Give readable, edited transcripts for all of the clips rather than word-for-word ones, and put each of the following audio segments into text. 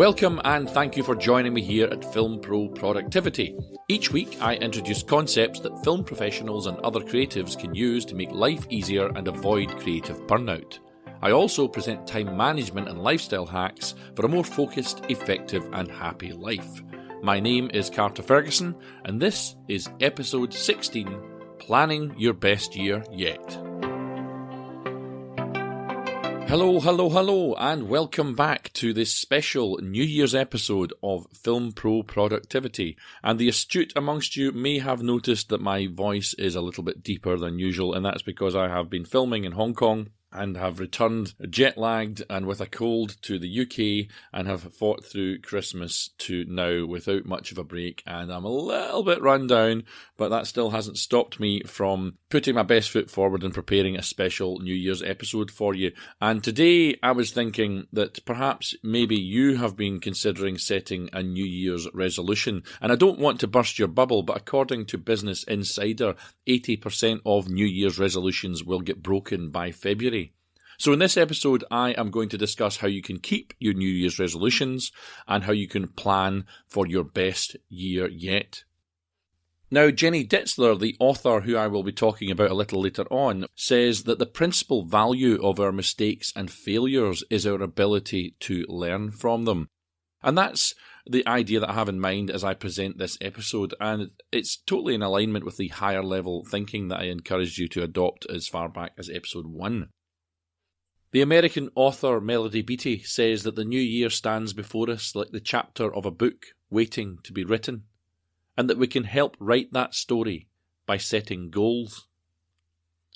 Welcome and thank you for joining me here at Film Pro Productivity. Each week I introduce concepts that film professionals and other creatives can use to make life easier and avoid creative burnout. I also present time management and lifestyle hacks for a more focused, effective and happy life. My name is Carter Ferguson and this is episode 16, Planning Your Best Year Yet. Hello, and welcome back to this special New Year's episode of Film Pro Productivity. And the astute amongst you may have noticed that my voice is a little bit deeper than usual, and that's because I have been filming in Hong Kong and have returned jet-lagged and with a cold to the UK and have fought through Christmas to now without much of a break, and I'm a little bit run down, but that still hasn't stopped me from putting my best foot forward and preparing a special New Year's episode for you. And today I was thinking that perhaps maybe you have been considering setting a New Year's resolution, and I don't want to burst your bubble, but according to Business Insider, 80% of New Year's resolutions will get broken by February. So in this episode, I am going to discuss how you can keep your New Year's resolutions and how you can plan for your best year yet. Now, Jinny Ditzler, the author who I will be talking about a little later on, says that the principal value of our mistakes and failures is our ability to learn from them. And that's the idea that I have in mind as I present this episode, and it's totally in alignment with the higher level thinking that I encouraged you to adopt as far back as episode 1. The American author Melody Beattie says that the new year stands before us like the chapter of a book waiting to be written, and that we can help write that story by setting goals.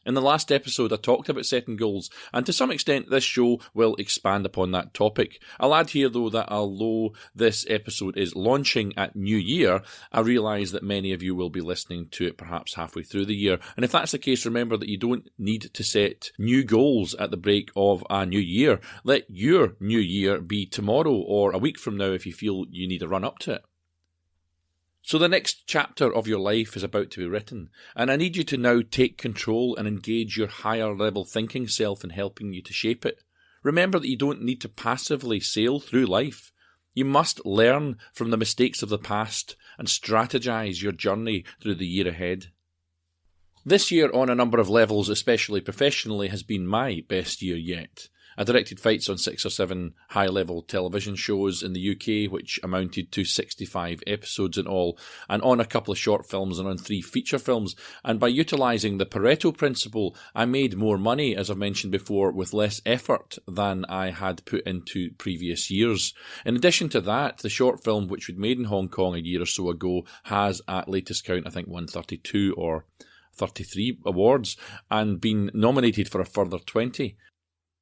In the last episode I talked about setting goals, and to some extent this show will expand upon that topic. I'll add here though that although this episode is launching at New Year, I realise that many of you will be listening to it perhaps halfway through the year. And if that's the case, remember that you don't need to set new goals at the break of a new year. Let your new year be tomorrow or a week from now if you feel you need to run up to it. So the next chapter of your life is about to be written, and I need you to now take control and engage your higher level thinking self in helping you to shape it. Remember that you don't need to passively sail through life. You must learn from the mistakes of the past and strategize your journey through the year ahead. This year on a number of levels, especially professionally, has been my best year yet. I directed fights on 6 or 7 high-level television shows in the UK, which amounted to 65 episodes in all, and on a couple of short films and on 3 feature films. And by utilising the Pareto principle, I made more money, as I've mentioned before, with less effort than I had put into previous years. In addition to that, the short film, which we'd made in Hong Kong a year or so ago, has, at latest count, I think won 32 or 33 awards, and been nominated for a further 20.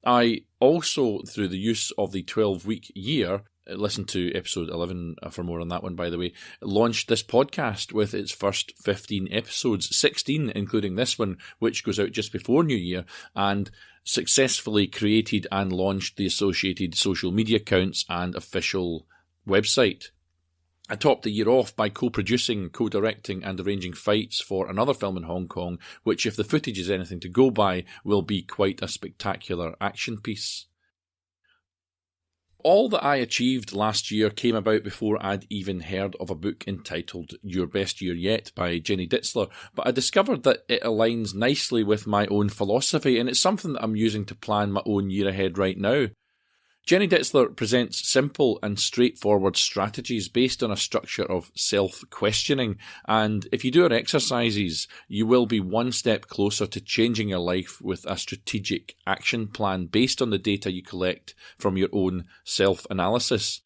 I also, through the use of the 12-week year, listen to episode 11 for more on that one, by the way, launched this podcast with its first 15 episodes, 16 including this one, which goes out just before New Year, and successfully created and launched the associated social media accounts and official website. I topped the year off by co-producing, co-directing and arranging fights for another film in Hong Kong, which, if the footage is anything to go by, will be quite a spectacular action piece. All that I achieved last year came about before I'd even heard of a book entitled Your Best Year Yet by Jinny Ditzler, but I discovered that it aligns nicely with my own philosophy, and it's something that I'm using to plan my own year ahead right now. Jinny Ditzler presents simple and straightforward strategies based on a structure of self-questioning, and if you do her exercises, you will be one step closer to changing your life with a strategic action plan based on the data you collect from your own self-analysis.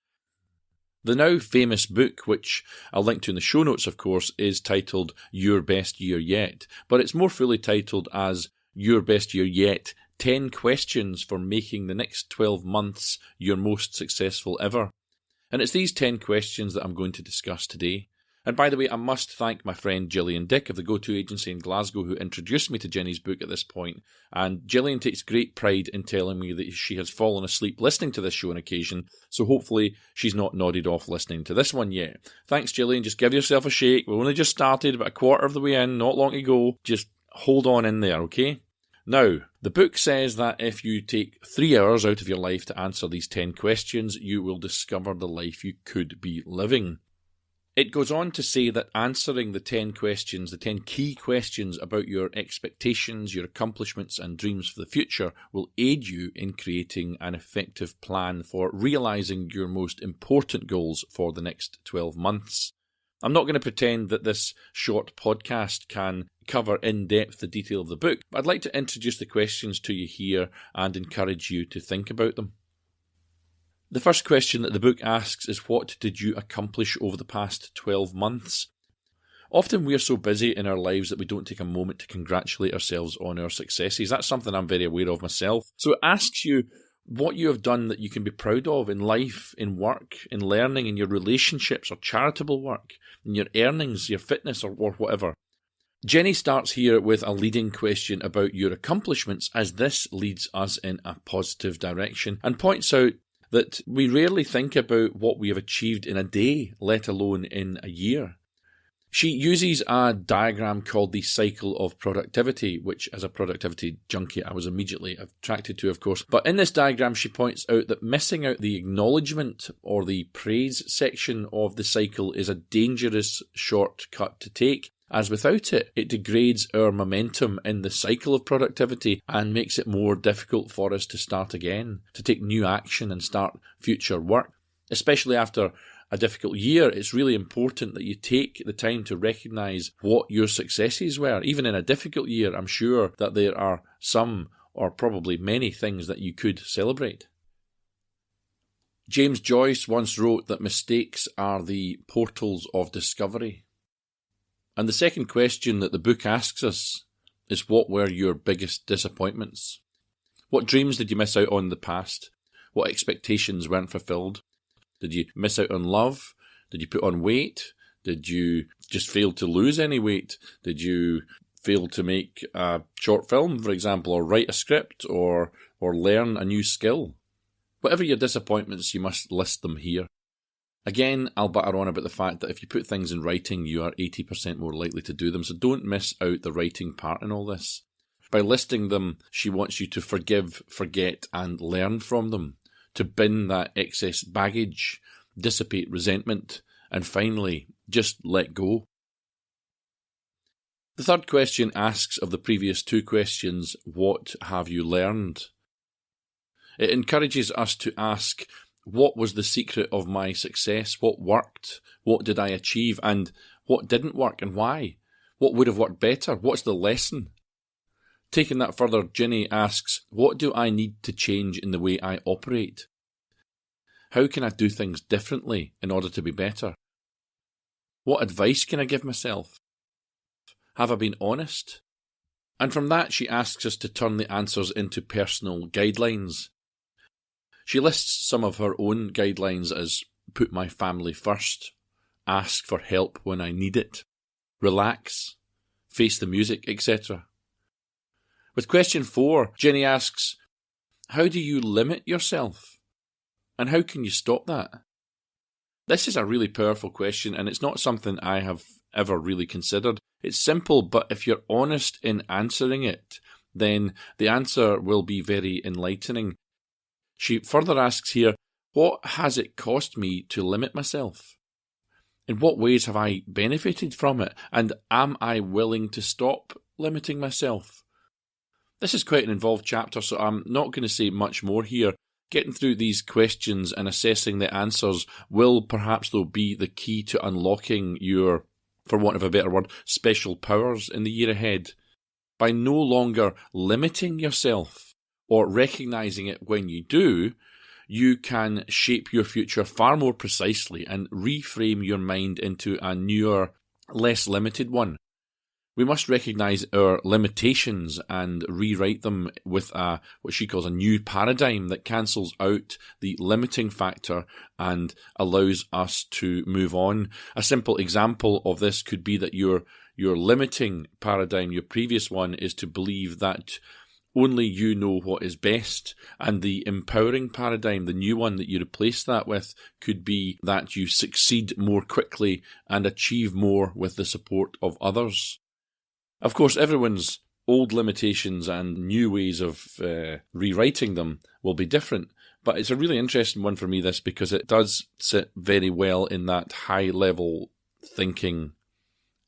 The now famous book, which I'll link to in the show notes of course, is titled Your Best Year Yet, but it's more fully titled as Your Best Year Yet, 10 questions for making the next 12 months your most successful ever. And it's these 10 questions that I'm going to discuss today. And by the way, I must thank my friend Gillian Dick of the Go-To agency in Glasgow who introduced me to Jinny's book at this point. And Gillian takes great pride in telling me that she has fallen asleep listening to this show on occasion, so hopefully she's not nodded off listening to this one yet. Thanks Gillian, just give yourself a shake. We've only just started, about a quarter of the way in, not long to go. Just hold on in there, okay? Now, the book says that if you take 3 hours out of your life to answer these 10 questions, you will discover the life you could be living. It goes on to say that answering the 10 questions, the 10 key questions about your expectations, your accomplishments and dreams for the future will aid you in creating an effective plan for realising your most important goals for the next 12 months. I'm not going to pretend that this short podcast can cover in depth the detail of the book, but I'd like to introduce the questions to you here and encourage you to think about them. The first question that the book asks is, what did you accomplish over the past 12 months? Often we are so busy in our lives that we don't take a moment to congratulate ourselves on our successes. That's something I'm very aware of myself. So it asks you what you have done that you can be proud of in life, in work, in learning, in your relationships or charitable work, in your earnings, your fitness or whatever. Jenny starts here with a leading question about your accomplishments, as this leads us in a positive direction, and points out that we rarely think about what we have achieved in a day, let alone in a year. She uses a diagram called the cycle of productivity, which as a productivity junkie I was immediately attracted to, of course. But in this diagram she points out that missing out the acknowledgement or the praise section of the cycle is a dangerous shortcut to take, as without it, it degrades our momentum in the cycle of productivity and makes it more difficult for us to start again, to take new action and start future work. Especially after a difficult year, it's really important that you take the time to recognise what your successes were. Even in a difficult year, I'm sure that there are some, or probably many, things that you could celebrate. James Joyce once wrote that mistakes are the portals of discovery. And the second question that the book asks us is, what were your biggest disappointments? What dreams did you miss out on in the past? What expectations weren't fulfilled? Did you miss out on love? Did you put on weight? Did you just fail to lose any weight? Did you fail to make a short film, for example, or write a script, or learn a new skill? Whatever your disappointments, you must list them here. Again, I'll batter on about the fact that if you put things in writing, you are 80% more likely to do them, so don't miss out the writing part in all this. By listing them, she wants you to forgive, forget, and learn from them, to bin that excess baggage, dissipate resentment, and finally, just let go. The third question asks of the previous two questions, what have you learned? It encourages us to ask, what was the secret of my success? What worked? What did I achieve? And what didn't work and why? What would have worked better? What's the lesson? Taking that further, Jinny asks, what do I need to change in the way I operate? How can I do things differently in order to be better? What advice can I give myself? Have I been honest? And from that, she asks us to turn the answers into personal guidelines. She lists some of her own guidelines as put my family first, ask for help when I need it, relax, face the music, etc. With question 4, Jenny asks, how do you limit yourself? And how can you stop that? This is a really powerful question, and it's not something I have ever really considered. It's simple, but if you're honest in answering it, then the answer will be very enlightening. She further asks here, what has it cost me to limit myself? In what ways have I benefited from it? And am I willing to stop limiting myself? This is quite an involved chapter, so I'm not going to say much more here. Getting through these questions and assessing the answers will perhaps, though, be the key to unlocking your, for want of a better word, special powers in the year ahead. By no longer limiting yourself, or recognising it when you do, you can shape your future far more precisely and reframe your mind into a newer, less limited one. We must recognise our limitations and rewrite them with what she calls a new paradigm that cancels out the limiting factor and allows us to move on. A simple example of this could be that your limiting paradigm, your previous one, is to believe that only you know what is best, and the empowering paradigm, the new one that you replace that with, could be that you succeed more quickly and achieve more with the support of others. Of course, everyone's old limitations and new ways of rewriting them will be different. But it's a really interesting one for me, this, because it does sit very well in that high-level thinking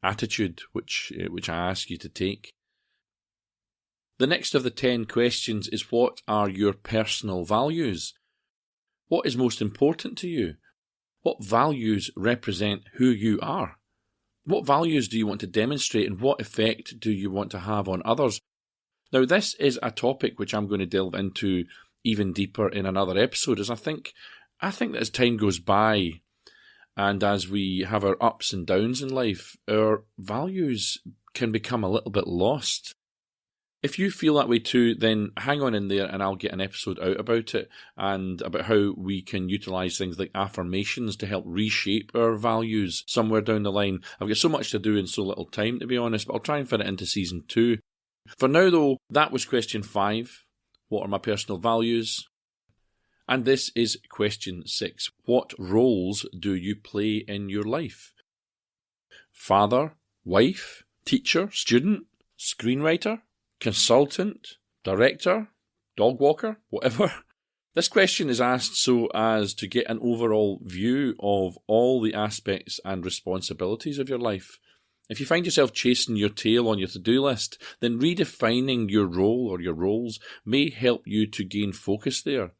attitude which I ask you to take. The next of the 10 questions is, what are your personal values? What is most important to you? What values represent who you are? What values do you want to demonstrate, and what effect do you want to have on others? Now, this is a topic which I'm going to delve into even deeper in another episode, as I think that as time goes by and as we have our ups and downs in life, our values can become a little bit lost. If you feel that way too, then hang on in there and I'll get an episode out about it and about how we can utilise things like affirmations to help reshape our values somewhere down the line. I've got so much to do in so little time, to be honest, but I'll try and fit it into season 2. For now though, that was question 5. What are my personal values? And this is question 6. What roles do you play in your life? Father, wife, teacher, student, screenwriter, consultant, director, dog walker, whatever. This question is asked so as to get an overall view of all the aspects and responsibilities of your life. If you find yourself chasing your tail on your to-do list, then redefining your role or your roles may help you to gain focus there.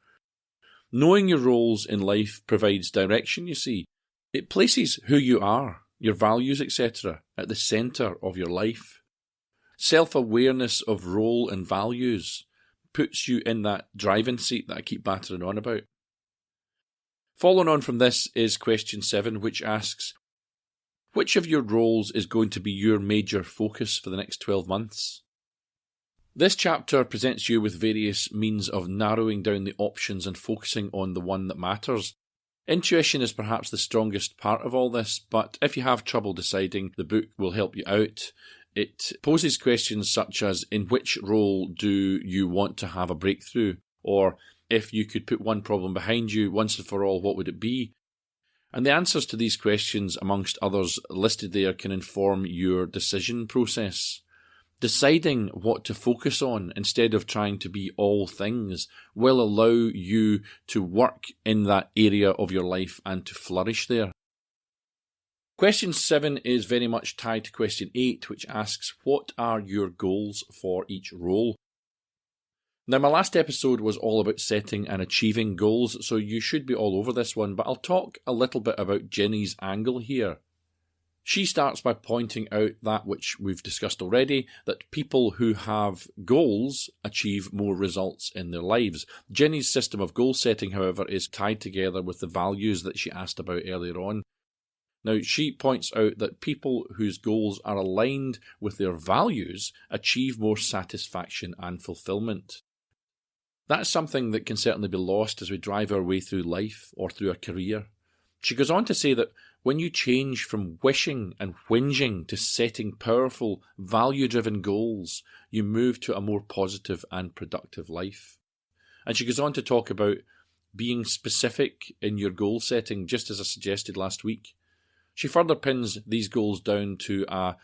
Knowing your roles in life provides direction, you see. It places who you are, your values, etc., at the centre of your life. Self-awareness of role and values puts you in that driving seat that I keep battering on about. Following on from this is question 7, which asks, which of your roles is going to be your major focus for the next 12 months? This chapter presents you with various means of narrowing down the options and focusing on the one that matters. Intuition is perhaps the strongest part of all this, but if you have trouble deciding, the book will help you out. It poses questions such as, in which role do you want to have a breakthrough? Or, if you could put one problem behind you once and for all, what would it be? And the answers to these questions, amongst others listed there, can inform your decision process. Deciding what to focus on instead of trying to be all things will allow you to work in that area of your life and to flourish there. Question 7 is very much tied to question 8, which asks, what are your goals for each role? Now, my last episode was all about setting and achieving goals, so you should be all over this one, but I'll talk a little bit about Jinny's angle here. She starts by pointing out that which we've discussed already, that people who have goals achieve more results in their lives. Jinny's system of goal setting, however, is tied together with the values that she asked about earlier on. Now, she points out that people whose goals are aligned with their values achieve more satisfaction and fulfilment. That's something that can certainly be lost as we drive our way through life or through a career. She goes on to say that when you change from wishing and whinging to setting powerful, value-driven goals, you move to a more positive and productive life. And she goes on to talk about being specific in your goal setting, just as I suggested last week. She further pins these goals down to a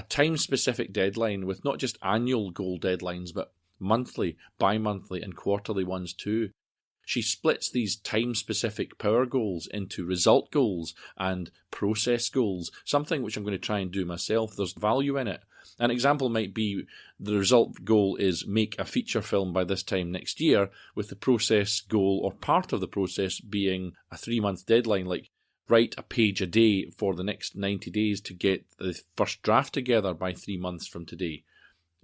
time-specific deadline with not just annual goal deadlines, but monthly, bi-monthly and quarterly ones too. She splits these time-specific power goals into result goals and process goals, something which I'm going to try and do myself. There's value in it. An example might be the result goal is make a feature film by this time next year, with the process goal or part of the process being a 3-month deadline, like write a page a day for the next 90 days to get the first draft together by 3 months from today.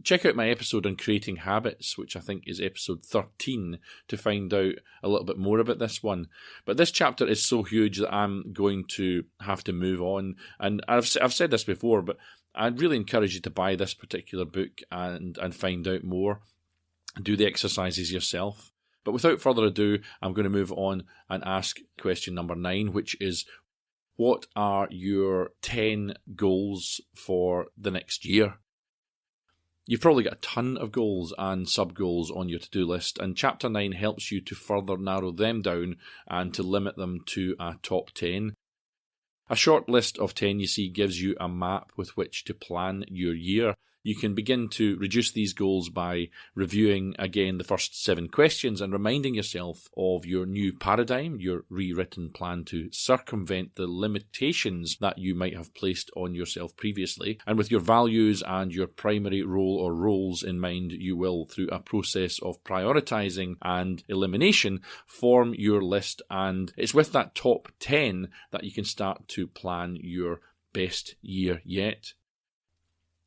Check out my episode on creating habits, which I think is episode 13, to find out a little bit more about this one. But this chapter is so huge that I'm going to have to move on. And I've said this before, but I'd really encourage you to buy this particular book and find out more. Do the exercises yourself. But without further ado, I'm going to move on and ask question number 9, which is, what are your 10 goals for the next year? You've probably got a ton of goals and sub-goals on your to-do list, and Chapter 9 helps you to further narrow them down and to limit them to a top 10. A short list of 10, you see, gives you a map with which to plan your year. You can begin to reduce these goals by reviewing again the first 7 questions and reminding yourself of your new paradigm, your rewritten plan to circumvent the limitations that you might have placed on yourself previously. And with your values and your primary role or roles in mind, you will, through a process of prioritizing and elimination, form your list. And it's with that top 10 that you can start to plan your best year yet.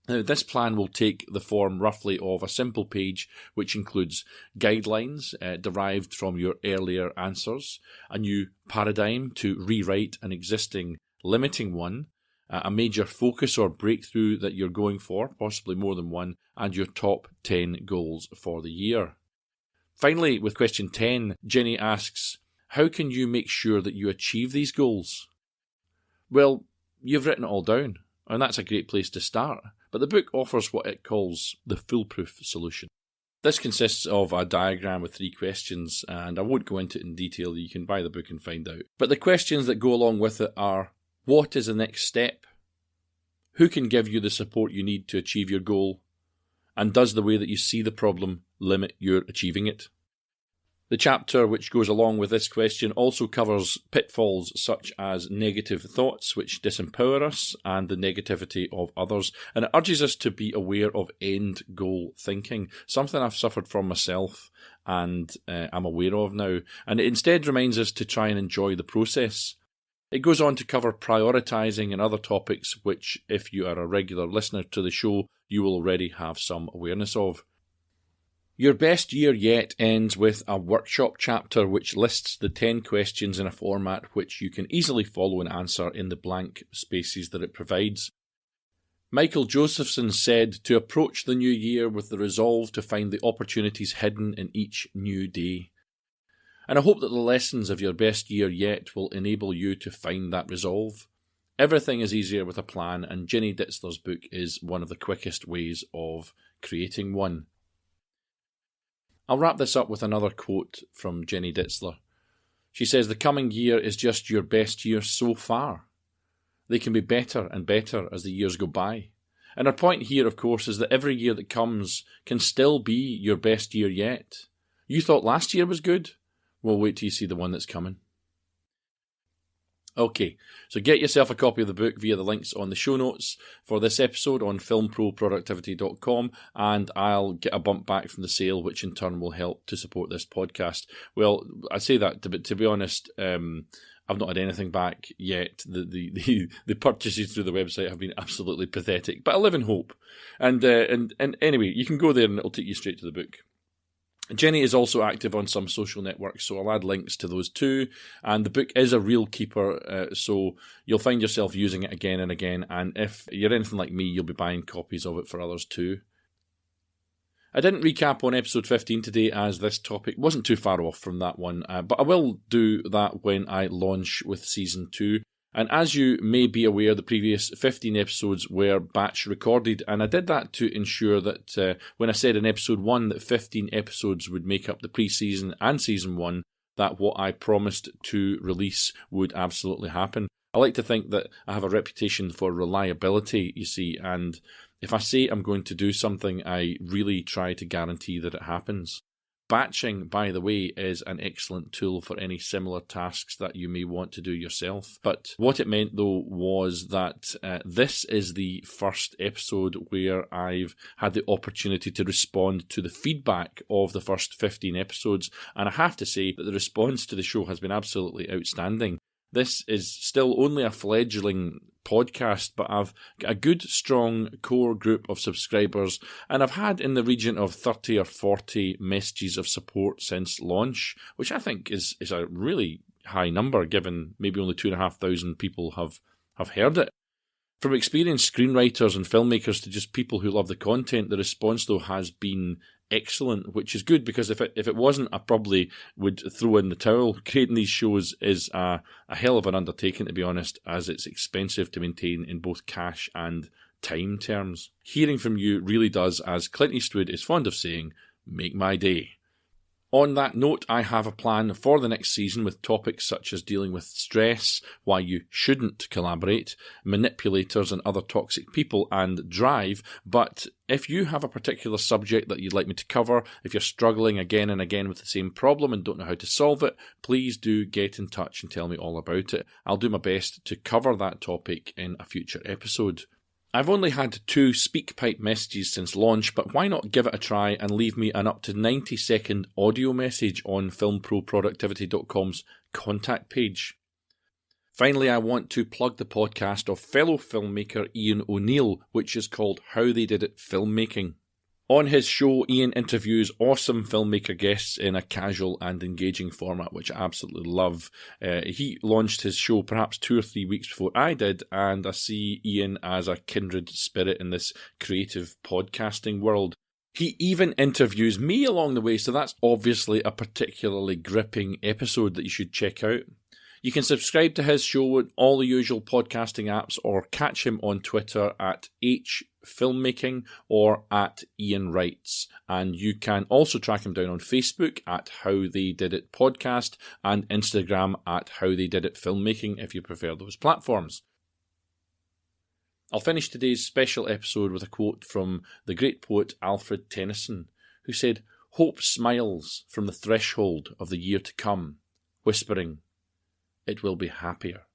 Now, this plan will take the form roughly of a simple page which includes guidelines derived from your earlier answers, a new paradigm to rewrite an existing limiting one, a major focus or breakthrough that you're going for, possibly more than one, and your top 10 goals for the year. Finally, with question 10, Jinny asks, how can you make sure that you achieve these goals? Well, you've written it all down, and that's a great place to start. But the book offers what it calls the foolproof solution. This consists of a diagram with 3 questions, and I won't go into it in detail. You can buy the book and find out. But the questions that go along with it are, what is the next step? Who can give you the support you need to achieve your goal? And does the way that you see the problem limit your achieving it? The chapter which goes along with this question also covers pitfalls such as negative thoughts which disempower us and the negativity of others, and it urges us to be aware of end goal thinking, something I've suffered from myself and I'm aware of now, and it instead reminds us to try and enjoy the process. It goes on to cover prioritising and other topics which, if you are a regular listener to the show, you will already have some awareness of. Your best year yet ends with a workshop chapter which lists the 10 questions in a format which you can easily follow and answer in the blank spaces that it provides. Michael Josephson said to approach the new year with the resolve to find the opportunities hidden in each new day. And I hope that the lessons of your best year yet will enable you to find that resolve. Everything is easier with a plan, and Jinny Ditzler's book is one of the quickest ways of creating one. I'll wrap this up with another quote from Jinny Ditzler. She says, the coming year is just your best year so far. They can be better and better as the years go by. And her point here, of course, is that every year that comes can still be your best year yet. You thought last year was good? Well, wait till you see the one that's coming. Okay, so get yourself a copy of the book via the links on the show notes for this episode on filmproproductivity.com, and I'll get a bump back from the sale, which in turn will help to support this podcast. Well, I say that, but to be honest, I've not had anything back yet. The purchases through the website have been absolutely pathetic, but I live in hope. And anyway, you can go there and it'll take you straight to the book. Jinny is also active on some social networks, so I'll add links to those too. And the book is a real keeper, so you'll find yourself using it again and again. And if you're anything like me, you'll be buying copies of it for others too. I didn't recap on episode 15 today, as this topic wasn't too far off from that one, but I will do that when I launch with season 2. And as you may be aware, the previous 15 episodes were batch recorded, and I did that to ensure that when I said in episode 1 that 15 episodes would make up the pre-season and season 1, that what I promised to release would absolutely happen. I like to think that I have a reputation for reliability, you see, and if I say I'm going to do something, I really try to guarantee that it happens. Batching, by the way, is an excellent tool for any similar tasks that you may want to do yourself. But what it meant, though, was that this is the first episode where I've had the opportunity to respond to the feedback of the first 15 episodes. And I have to say that the response to the show has been absolutely outstanding. This is still only a fledgling podcast, but I've got a good, strong core group of subscribers, and I've had in the region of 30 or 40 messages of support since launch, which I think is a really high number, given maybe only 2,500 people have heard it. From experienced screenwriters and filmmakers to just people who love the content, the response, though, has been excellent, which is good, because if it wasn't, I probably would throw in the towel. Creating these shows is a hell of an undertaking, to be honest, as it's expensive to maintain in both cash and time terms. Hearing from you really does, as Clint Eastwood is fond of saying, make my day. On that note, I have a plan for the next season with topics such as dealing with stress, why you shouldn't collaborate, manipulators and other toxic people, and drive. But if you have a particular subject that you'd like me to cover, if you're struggling again and again with the same problem and don't know how to solve it, please do get in touch and tell me all about it. I'll do my best to cover that topic in a future episode. I've only had 2 SpeakPipe messages since launch, but why not give it a try and leave me an up to 90-second audio message on filmproproductivity.com's contact page. Finally, I want to plug the podcast of fellow filmmaker Ian O'Neill, which is called How They Did It Filmmaking. On his show, Ian interviews awesome filmmaker guests in a casual and engaging format, which I absolutely love. He launched his show perhaps 2 or 3 weeks before I did, and I see Ian as a kindred spirit in this creative podcasting world. He even interviews me along the way, so that's obviously a particularly gripping episode that you should check out. You can subscribe to his show on all the usual podcasting apps or catch him on Twitter at HFilmmaking or at Ian Wrights. And you can also track him down on Facebook at How They Did It Podcast and Instagram at How They Did It Filmmaking if you prefer those platforms. I'll finish today's special episode with a quote from the great poet Alfred Tennyson, who said, "Hope smiles from the threshold of the year to come, whispering, it will be happier."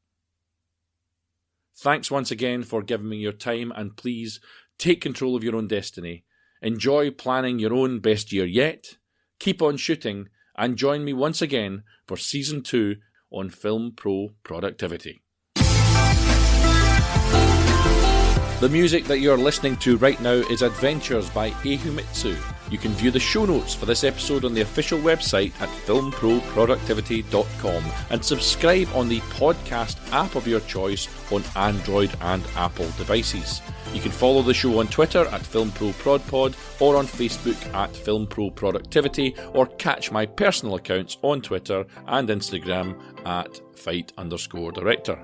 Thanks once again for giving me your time, and please take control of your own destiny. Enjoy planning your own best year yet. Keep on shooting, and join me once again for Season 2 on Film Pro Productivity. The music that you're listening to right now is Adventures by Ehumitsu. You can view the show notes for this episode on the official website at filmproproductivity.com and subscribe on the podcast app of your choice on Android and Apple devices. You can follow the show on Twitter at FilmProProdPod or on Facebook at FilmProProductivity, or catch my personal accounts on Twitter and Instagram at fight_director.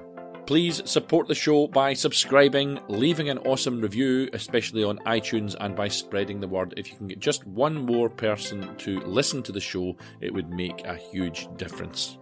Please support the show by subscribing, leaving an awesome review, especially on iTunes, and by spreading the word. If you can get just one more person to listen to the show, it would make a huge difference.